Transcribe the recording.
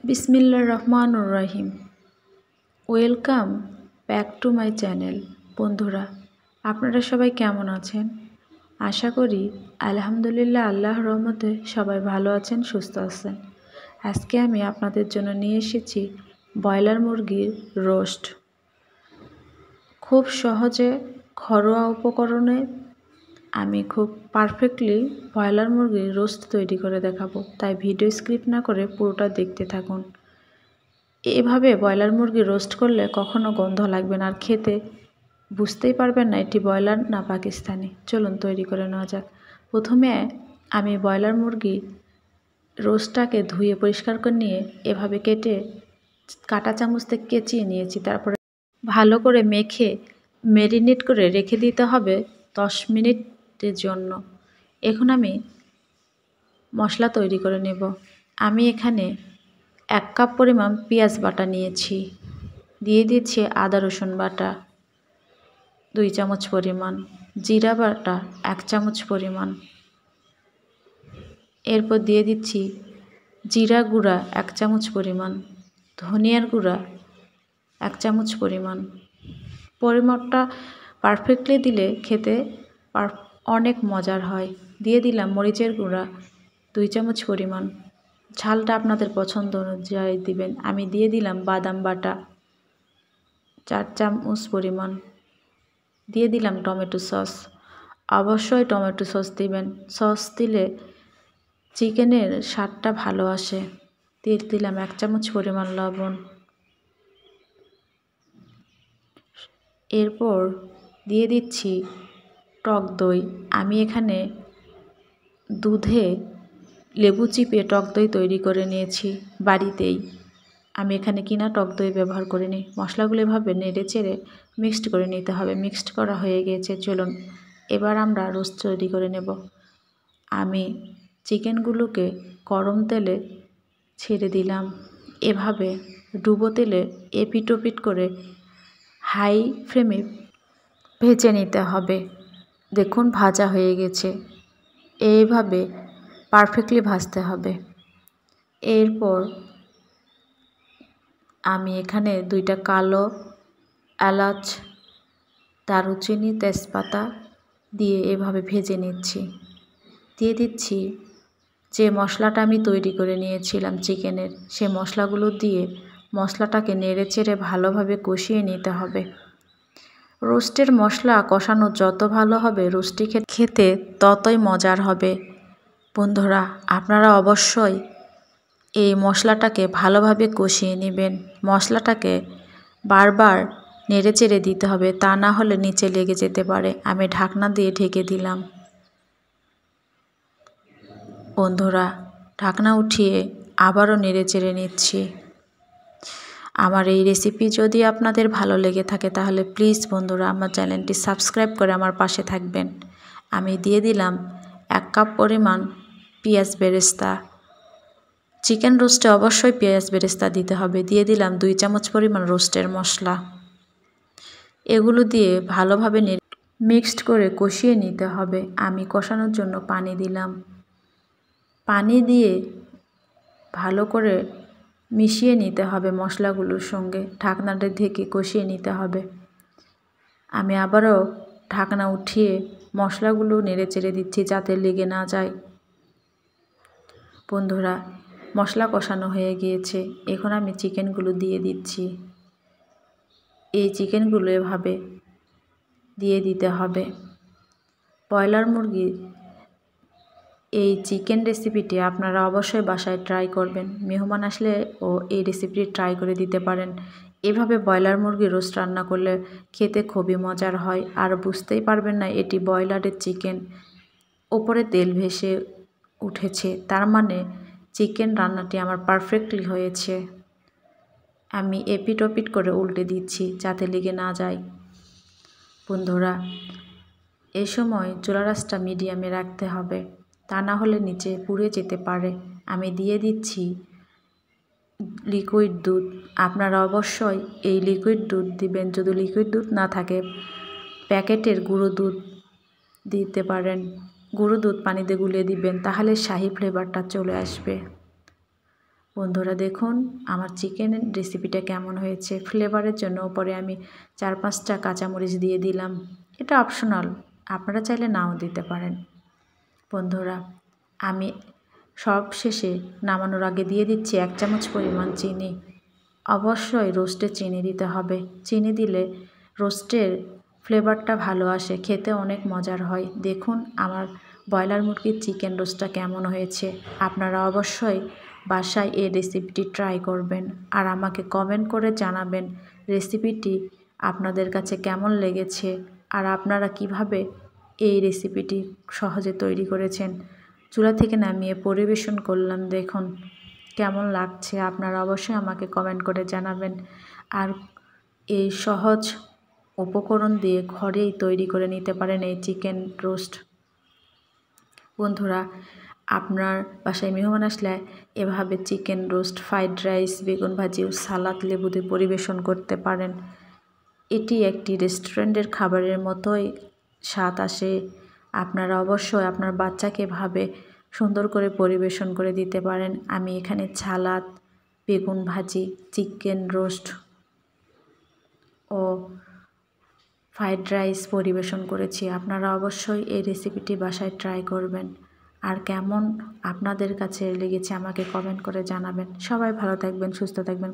বিসমিল্লাহির রহমানির রহিম। Welcome back to my channel. বন্ধুরা, আপনারা সবাই কেমন আছেন? আশা করি আলহামদুলিল্লাহ আল্লাহর রহমতে সবাই ভালো আছেন, সুস্থ আছেন। আজকে আমি আপনাদের জন্য নিয়ে এসেছি ব্রয়লার মুরগির রোস্ট। খুব সহজে ঘরোয়া উপকরণে আমি খুব পারফেক্টলি ব্রয়লার মুরগির রোস্ট তৈরি করে দেখাবো, তাই ভিডিও স্কিপ না করে পুরোটা দেখতে থাকুন। এভাবে ব্রয়লার মুরগি রোস্ট করলে কখনো গন্ধ লাগবে না, আর খেতে বুঝতেই পারবেন না এটি ব্রয়লার না পাকিস্তানি। চলুন তৈরি করে নেওয়া যাক। প্রথমে আমি ব্রয়লার মুরগি রোস্টটাকে ধুয়ে পরিষ্কার করে নিয়ে এভাবে কেটে কাঁটা চামচ থেকে কেচিয়ে নিয়েছি। তারপরে ভালো করে মেখে ম্যারিনেট করে রেখে দিতে হবে 10 মিনিটের জন্য। এখন আমি মশলা তৈরি করে নেব। আমি এখানে 1 কাপ পরিমাণ পেঁয়াজ বাটা নিয়েছি, দিয়ে দিচ্ছি আদা রসুন বাটা 2 চামচ পরিমাণ, জিরা বাটা 1 চামচ পরিমাণ, এরপর দিয়ে দিচ্ছি জিরা গুঁড়া 1 চামচ পরিমাণ, ধনিয়ার গুঁড়া 1 চামচ পরিমাণ। পরিমাণটা পারফেক্টলি দিলে খেতে অনেক মজার হয়। দিয়ে দিলাম মরিচের গুঁড়া 2 চামচ পরিমাণ, ঝালটা আপনাদের পছন্দ অনুযায়ী দিবেন। আমি দিয়ে দিলাম বাদাম বাটা 4 চামচ পরিমাণ, দিয়ে দিলাম টমেটো সস। অবশ্যই টমেটো সস দিবেন, সস দিলে চিকেনের স্বাদটা ভালো আসে। দিয়ে দিলাম 1 চামচ পরিমাণ লবণ। এরপর দিয়ে দিচ্ছি টক দই। আমি এখানে দুধে লেবু চিপে টক দই তৈরি করে নিয়েছি বাড়িতেই। আমি এখানে কিনা টক দই ব্যবহার করিনি। মশলাগুলো এভাবে নেড়ে চেড়ে মিক্সড করে নিতে হবে। মিক্সড করা হয়ে গিয়েছে, চলুন এবার আমরা রোস্ট তৈরি করে নেব। আমি চিকেনগুলোকে গরম তেলে ছেড়ে দিলাম। এভাবে ডুবো তেলে এপিট ওপিট করে হাই ফ্লেমে ভেজে নিতে হবে। দেখুন ভাজা হয়ে গেছে, এইভাবে পারফেক্টলি ভাজতে হবে। এরপর আমি এখানে 2টা কালো এলাচ, দারুচিনি, তেজপাতা দিয়ে এভাবে ভেজে নিচ্ছি। দিয়ে দিচ্ছি যে মশলাটা আমি তৈরি করে নিয়েছিলাম চিকেনের, সে মশলাগুলো দিয়ে মশলাটাকে নেড়ে চেড়ে ভালোভাবে কষিয়ে নিতে হবে। রোস্টের মশলা কষানো যত ভালো হবে রোস্টটি খেতে ততই মজার হবে। বন্ধুরা, আপনারা অবশ্যই এই মশলাটাকে ভালোভাবে কষিয়ে নেবেন। মশলাটাকে বারবার নেড়ে চেড়ে দিতে হবে, তা না হলে নিচে লেগে যেতে পারে। আমি ঢাকনা দিয়ে ঢেকে দিলাম। বন্ধুরা, ঢাকনা উঠিয়ে আবারও নেড়ে চেড়ে নিচ্ছি। আমার এই রেসিপি যদি আপনাদের ভালো লেগে থাকে তাহলে প্লিজ বন্ধুরা আমার চ্যানেলটি সাবস্ক্রাইব করে আমার পাশে থাকবেন। আমি দিয়ে দিলাম 1 কাপ পরিমাণ পেঁয়াজ বেরেস্তা। চিকেন রোস্টে অবশ্যই পেঁয়াজ বেরেস্তা দিতে হবে। দিয়ে দিলাম 2 চামচ পরিমাণ রোস্টের মশলা। এগুলো দিয়ে ভালোভাবে মিক্সড করে কষিয়ে নিতে হবে। আমি কষানোর জন্য পানি দিলাম। পানি দিয়ে ভালো করে মিশিয়ে নিতে হবে মশলাগুলোর সঙ্গে। ঢাকনাটা ঢেকে কষিয়ে নিতে হবে। আমি আবারও ঢাকনা উঠিয়ে মশলাগুলো নেড়ে চেড়ে দিচ্ছি যাতে লেগে না যায়। বন্ধুরা, মশলা কষানো হয়ে গিয়েছে, এখন আমি চিকেনগুলো দিয়ে দিচ্ছি। এই চিকেনগুলো এভাবে দিয়ে দিতে হবে। ব্রয়লার মুরগির এই চিকেন রেসিপিটি আপনারা অবশ্যই বাসায় ট্রাই করবেন। মেহমান আসলে ও এই রেসিপিটি ট্রাই করে দিতে পারেন। এভাবে ব্রয়লার মুরগি রোস্ট রান্না করলে খেতে খুবই মজার হয়, আর বুঝতেই পারবেন না এটি ব্রয়লারের চিকেন। ওপরে তেল ভেসে উঠেছে, তার মানে চিকেন রান্নাটি আমার পারফেক্টলি হয়েছে। আমি এপিট ওপিট করে উল্টে দিচ্ছি যাতে লেগে না যায়। বন্ধুরা, এই সময় চুলার আঁচটা মিডিয়ামে রাখতে হবে, তা না হলে নিচে পুড়ে যেতে পারে। আমি দিয়ে দিচ্ছি লিকুইড দুধ। আপনারা অবশ্যই এই লিকুইড দুধ দিবেন। যদি লিকুইড দুধ না থাকে প্যাকেটের গুঁড়ো দুধ দিতে পারেন। গুঁড়ো দুধ পানিতে গুলিয়ে দিবেন, তাহলে শাহি ফ্লেভারটা চলে আসবে। বন্ধুরা দেখুন আমার চিকেনের রেসিপিটা কেমন হয়েছে। ফ্লেভারের জন্য উপরে আমি 4-5টা কাঁচামরিচ দিয়ে দিলাম, এটা অপশনাল, আপনারা চাইলে নাও দিতে পারেন। বন্ধুরা আমি সব শেষে নামানোর আগে দিয়ে দিচ্ছি 1 চামচ পরিমাণ চিনি। অবশ্যই রোস্টে চিনি দিতে হবে, চিনি দিলে রোস্টের ফ্লেভারটা ভালো আসে, খেতে অনেক মজার হয়। দেখুন আমার ব্রয়লার মুরগির চিকেন রোস্টটা কেমন হয়েছে। আপনারা অবশ্যই বাসায় এই রেসিপিটি ট্রাই করবেন আর আমাকে কমেন্ট করে জানাবেন রেসিপিটি আপনাদের কাছে কেমন লেগেছে আর আপনারা কিভাবে এই রেসিপিটি সহজে তৈরি করেছেন। চুলা থেকে নামিয়ে পরিবেশন করলাম, দেখুন কেমন লাগছে। আপনারা অবশ্যই আমাকে কমেন্ট করে জানাবেন আর এই সহজ উপকরণ দিয়ে ঘরেই তৈরি করে নিতে পারেন এই চিকেন রোস্ট। বন্ধুরা আপনার বাসায় মেহমান আসলে এভাবে চিকেন রোস্ট, ফ্রাইড রাইস, বেগুন ভাজি ও সালাদ লেবু দিয়ে পরিবেশন করতে পারেন। এটি একটি রেস্টুরেন্টের খাবারের মতোই স্বাদ আসে। আপনারা অবশ্যই আপনার বাচ্চাকে এভাবে সুন্দর করে পরিবেশন করে দিতে পারেন। আমি এখানে সালাদ, বেগুন ভাজি, চিকেন রোস্ট ও ফ্রাইড রাইস পরিবেশন করেছি। আপনারা অবশ্যই এই রেসিপিটি বাসায় ট্রাই করবেন আর কেমন আপনাদের কাছে লেগেছে আমাকে কমেন্ট করে জানাবেন। সবাই ভালো থাকবেন, সুস্থ থাকবেন।